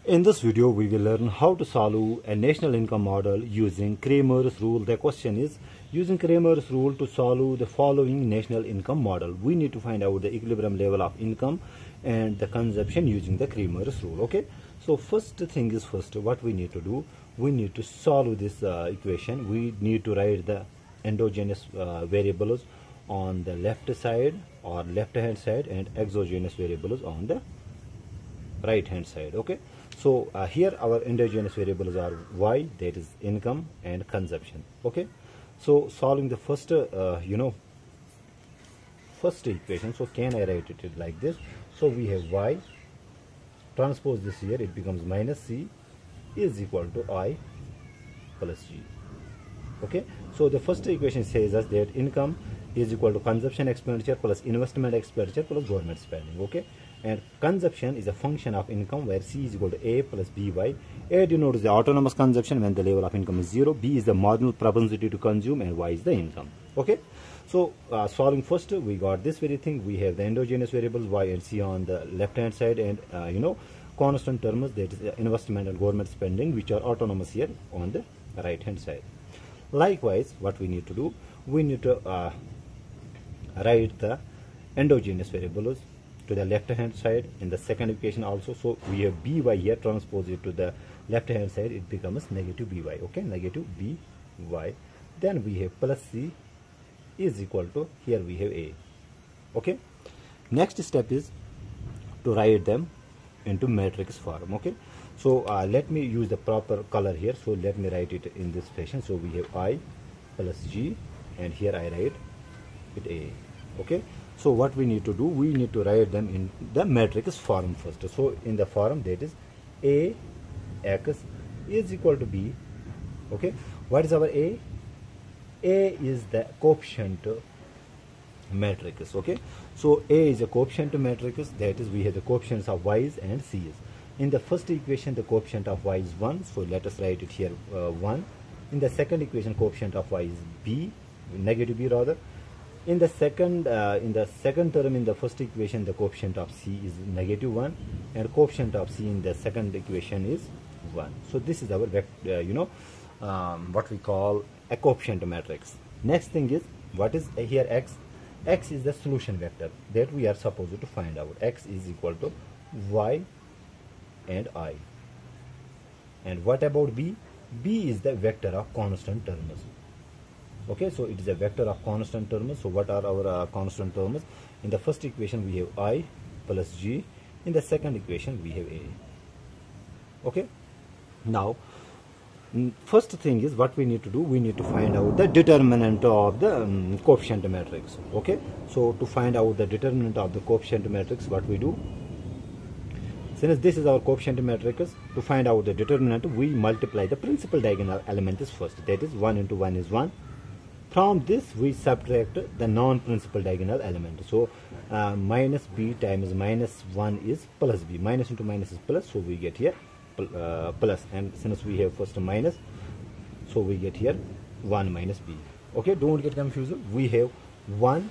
In this video, we will learn how to solve a national income model using Cramers rule. The question is, using Cramers rule to solve the following national income model, we need to find out the equilibrium level of income and the consumption using the Cramers rule. Okay, so first thing is first, what we need to do, we need to solve this equation. We need to write the endogenous variables on the left side or left hand side and exogenous variables on the right hand side. Okay, so here our endogenous variables are y, that is income, and consumption. Okay, so solving the first first equation, so can I write it like this? So we have y, transpose this here, it becomes minus c is equal to I plus g. Okay, so the first equation says us that income is equal to consumption expenditure plus investment expenditure plus government spending. Okay, and consumption is a function of income where C is equal to A plus BY. A denotes the autonomous consumption when the level of income is 0. B is the marginal propensity to consume, and Y is the income. Okay, so solving first, we got this very thing. We have the endogenous variables Y and C on the left hand side, and constant terms, that is investment and government spending, which are autonomous here on the right hand side. Likewise, what we need to do, we need to write the endogenous variables to the left hand side in the second equation also. So we have by here, transpose it to the left hand side, it becomes negative by. Okay, negative by. Then we have plus c is equal to, here we have a. Okay, next step is to write them into matrix form. Okay, so let me use the proper color here, so let me write it in this fashion. So we have I plus g, and here I write it a. Okay, so what we need to do, we need to write them in the matrix form first. So in the form, that is a x is equal to b. Okay, what is our a? A is the coefficient matrix. Okay, so a is a coefficient matrix, that is we have the coefficients of y's and c's. In the first equation, the coefficient of y is 1, so let us write it here 1. In the second equation, coefficient of y is b, negative b rather. In the second term in the first equation, the coefficient of c is negative 1, and coefficient of c in the second equation is 1. So this is our what we call a coefficient matrix. Next thing is, what is here x? X is the solution vector that we are supposed to find out. X is equal to y and I. And what about b? B is the vector of constant terms. Okay, so it is a vector of constant terms. So what are our constant terms? In the first equation, we have I plus g. In the second equation, we have a. Okay, now first thing is, what we need to do, we need to find out the determinant of the coefficient matrix. Okay, so to find out the determinant of the coefficient matrix, what we do, since this is our coefficient matrix, to find out the determinant, we multiply the principal diagonal elements first, that is 1 into 1 is 1. From this, we subtract the non-principal diagonal element. So minus b times minus 1 is plus b. Minus into minus is plus, so we get here plus. And since we have first minus, so we get here 1 minus b. Okay, don't get confused. We have 1,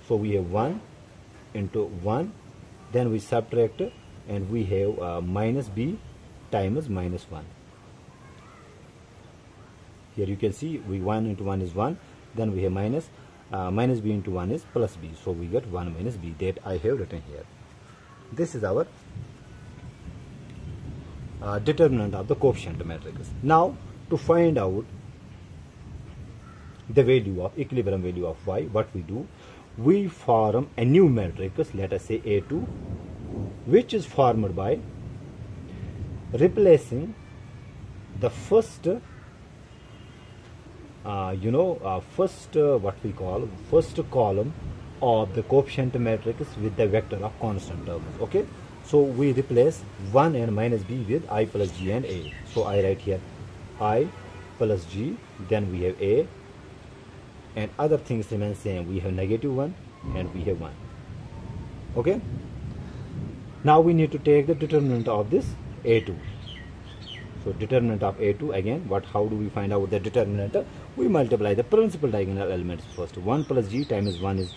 so we have 1 into 1. Then we subtract, and we have minus b times minus 1. Here you can see, we 1 into 1 is 1, then we have minus b into 1 is plus b, so we get 1 minus b, that I have written here. This is our determinant of the coefficient matrix. Now to find out the value of equilibrium value of y, what we do, we form a new matrix, let us say A2, which is formed by replacing the first first column of the coefficient matrix with the vector of constant terms. Okay, so we replace 1 and minus b with I plus g and a. So I write here I plus g, then we have a, and other things remain same. We have negative 1 and we have 1. Okay, now we need to take the determinant of this a2. So determinant of a2, again, how do we find out the determinant? We multiply the principal diagonal elements first. 1 plus g times 1 is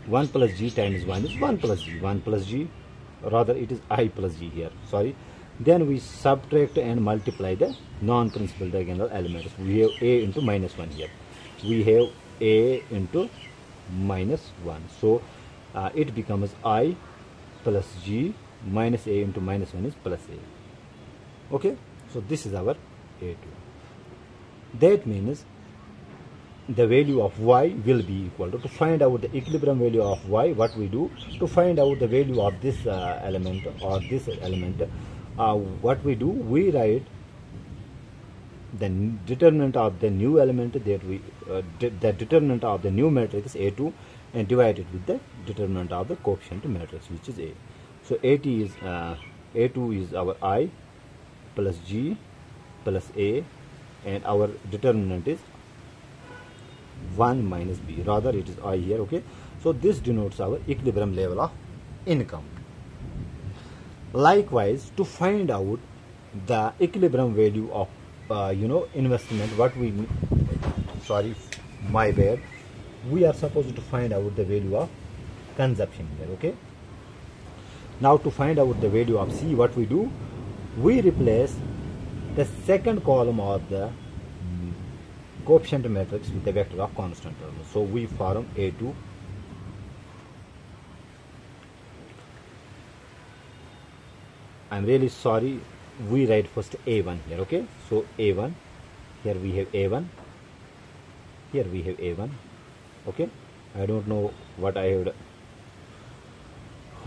1 plus g times 1 is 1 plus g. 1 plus g rather it is I plus G here, sorry. Then we subtract and multiply the non-principal diagonal elements. We have A into minus 1 here. We have A into minus 1. So it becomes I plus G minus A into minus 1 is plus A. Okay, so this is our A2. That means the value of y will be equal to find out the equilibrium value of y. What we do to find out the value of this element or this element, what we do, we write the determinant of the new element, that we the determinant of the new matrix A2, and divide it with the determinant of the coefficient matrix, which is A. So A2 is our I plus G plus A, and our determinant is 1 minus B, rather it is I here. Okay, so this denotes our equilibrium level of income. Likewise, to find out the equilibrium value of investment, what we, sorry, my bad, we are supposed to find out the value of consumption here. Okay, now to find out the value of C, what we do, we replace the second column of the coefficient matrix with a vector of constant terms. So we form A2 I'm really sorry, we write first A1 here. Okay, so A1, here we have A1, here we have A1. Okay, I don't know what I have,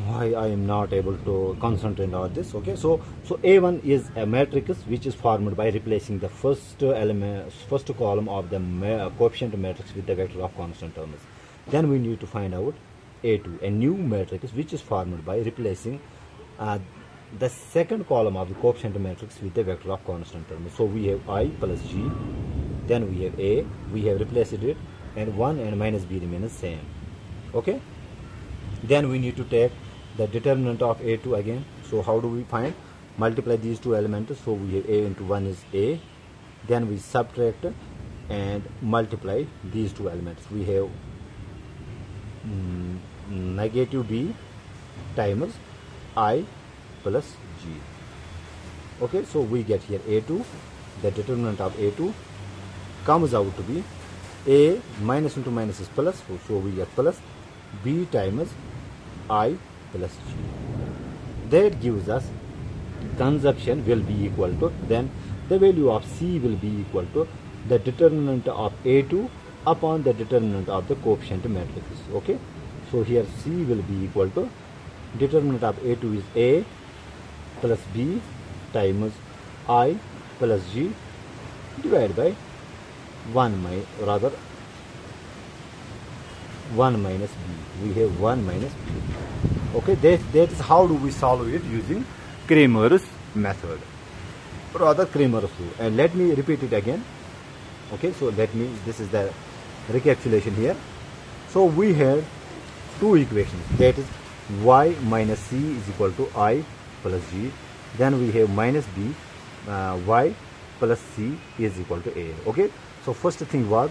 why I am not able to concentrate on this. Okay, so A1 is a matrix which is formed by replacing the first column of the coefficient matrix with the vector of constant terms. Then we need to find out A2, a new matrix which is formed by replacing the second column of the coefficient matrix with the vector of constant terms. So we have I plus G, then we have A, we have replaced it, and 1 and minus B remain the same. Okay, then we need to take the determinant of A2 again. So how do we find? Multiply these two elements. So we have A into 1 is A, then we subtract and multiply these two elements. We have negative B times I plus G. Okay, so we get here A2, the determinant of A2 comes out to be A minus into minus is plus, so we get plus B times I plus G. That gives us consumption will be equal to, then the value of C will be equal to the determinant of A2 upon the determinant of the coefficient matrices. Okay, so here C will be equal to determinant of A2 is A plus B times I plus G divided by 1 minus B. We have 1 minus B. Okay, that is how do we solve it using Cramers method, rather Cramers rule. And let me repeat it again. Okay, so this is the recapitulation here. So we have two equations, that is y minus C is equal to I plus G. Then we have minus B, y plus C is equal to A. Okay, so first thing was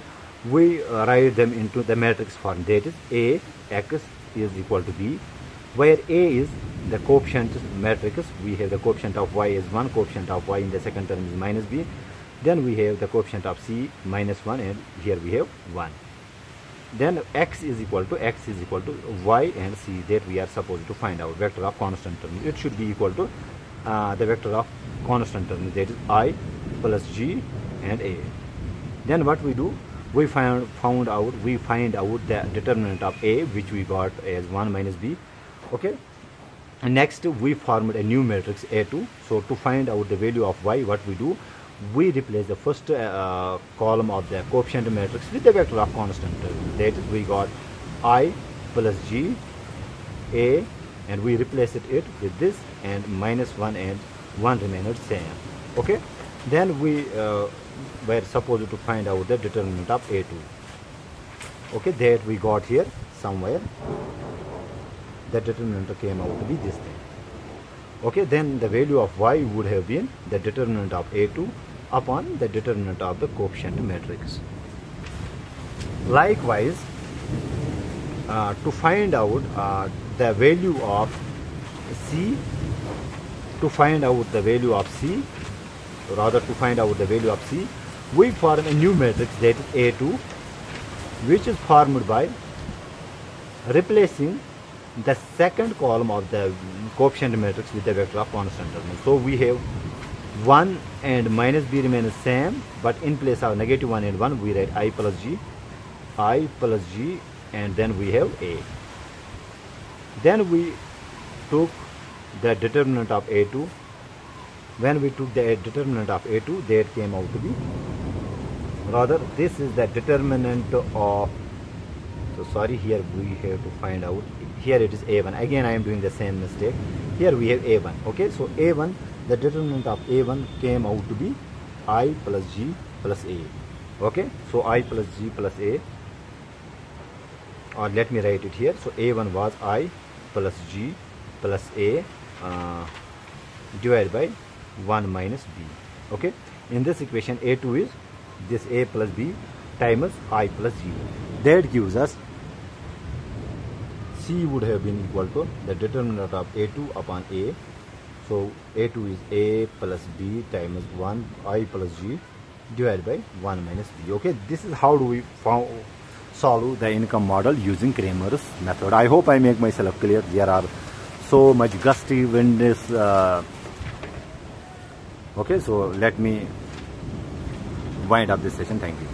we write them into the matrix form, that is A x is equal to B, where A is the coefficient matrix. We have the coefficient of y is 1, coefficient of y in the second term is minus B. Then we have the coefficient of C minus 1, and here we have 1. Then x is equal to y and C, that we are supposed to find out, vector of constant term. It should be equal to the vector of constant term, that is I plus G and A. Then what we do, we find out the determinant of A, which we got as 1 minus B. Okay, and next we formed a new matrix A2. So to find out the value of y, what we do, we replace the first column of the coefficient matrix with the vector of constant term, that is we got I plus G A, and we replace it with this, and minus 1 and 1 remained same. Okay, then we were supposed to find out the determinant of A2. Okay, that we got here somewhere. The determinant came out to be this thing. Okay, then the value of y would have been the determinant of A2 upon the determinant of the coefficient matrix. Likewise, to find out the value of C. To find out the value of C, rather to find out the value of C, we form a new matrix, that is A2, which is formed by replacing the second column of the coefficient matrix with the vector of constant term. So we have 1 and minus b remain the same, but in place of negative 1 and 1 we write I plus G, and then we have A. Then we took the determinant of A2. When we took the determinant of A2, that came out to be, rather this is the determinant of, so sorry, here we have to find out, here it is A1. Again I am doing the same mistake. Here we have A1. Okay, so A1, the determinant of A1 came out to be I plus G plus A. Okay, so I plus G plus A, or let me write it here. So A1 was I plus G plus A divided by 1 minus B. Okay, in this equation A2 is this A plus B times I plus G. That gives us C would have been equal to the determinant of A2 upon A. So A2 is A plus B times 1 I plus G divided by 1 minus B. Okay, this is how do we solve the income model using Cramers method. I hope I make myself clear. There are so much gusty winds. Okay, so let me wind up this session. Thank you.